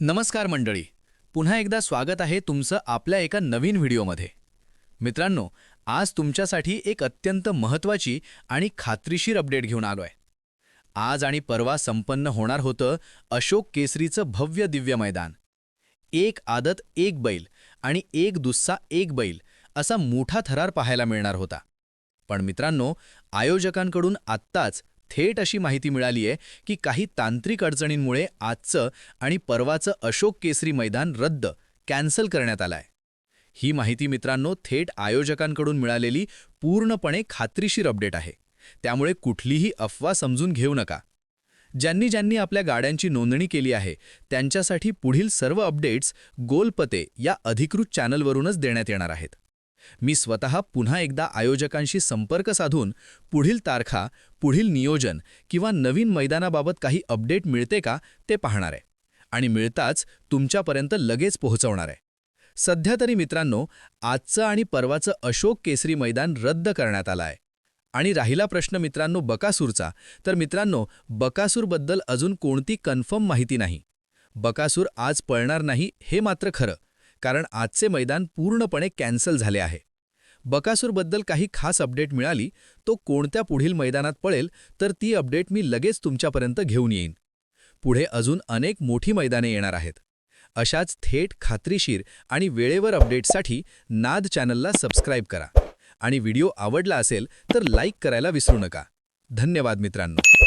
नमस्कार मंडळी, पुन्हा एकदा स्वागत आहे तुमचं आपल्या एका नवीन व्हिडिओमध्ये. मित्रांनो, आज तुमच्यासाठी एक अत्यंत महत्त्वाची आणि खात्रीशीर अपडेट घेऊन आलोय. आज आणि परवा संपन्न होणार होतं अशोक केसरीचं भव्य दिव्य मैदान. एक आदत एक बैल आणि एक दुस्सा एक बैल असा मोठा थरार पाहायला मिळणार होता. पण मित्रांनो, आयोजकांकडून आत्ताच थेट अशी माहिती मिळाली आहे की काही तांत्रिक अडचणींमुळे आजचं आणि परवाचं अशोक केसरी मैदान कॅन्सल करण्यात आलं आहे. ही माहिती मित्रांनो थेट आयोजकांकडून मिळालेली पूर्णपणे खात्रीशीर अपडेट आहे. त्यामुळे कुठलीही अफवा समजून घेऊ नका. ज्यांनी आपल्या गाड्यांची नोंदणी केली आहे त्यांच्यासाठी पुढील सर्व अपडेट्स गोलपते या अधिकृत चॅनलवरूनच देण्यात येणार आहेत. मी स्वतः पुन्हा एकदा आयोजकांशी संपर्क साधून पुढील तारखा, पुढील नियोजन किंवा नवीन मैदानाबाबत काही अपडेट मिळते का ते पाहणार आहे आणि मिळताच तुमच्यापर्यंत लगेच पोहोचवणार आहे. सध्या तरी मित्रांनो, आजचं आणि परवाचं अशोक केसरी मैदान रद्द करण्यात आलं आहे. आणि राहिला प्रश्न मित्रांनो बकासूरचा, तर मित्रांनो बकासूरबद्दल अजून कोणती कन्फर्म माहिती नाही. बकासूर आज पळणार नाही हे मात्र खरं, कारण आजचे मैदान पूर्णपणे कॅन्सल झाले आहे. बकासूरबद्दल काही खास अपडेट मिळाली तो कोणत्या पुढील मैदानात पळेल तर ती अपडेट मी लगेच तुमच्यापर्यंत घेऊन येईन. पुढे अजून अनेक मोठी मैदाने येणार आहेत. अशाच थेट खात्रीशीर आणि वेळेवर अपडेटसाठी नाद चॅनलला सबस्क्राईब करा आणि व्हिडिओ आवडला असेल तर लाईक करायला विसरू नका. धन्यवाद मित्रांनो.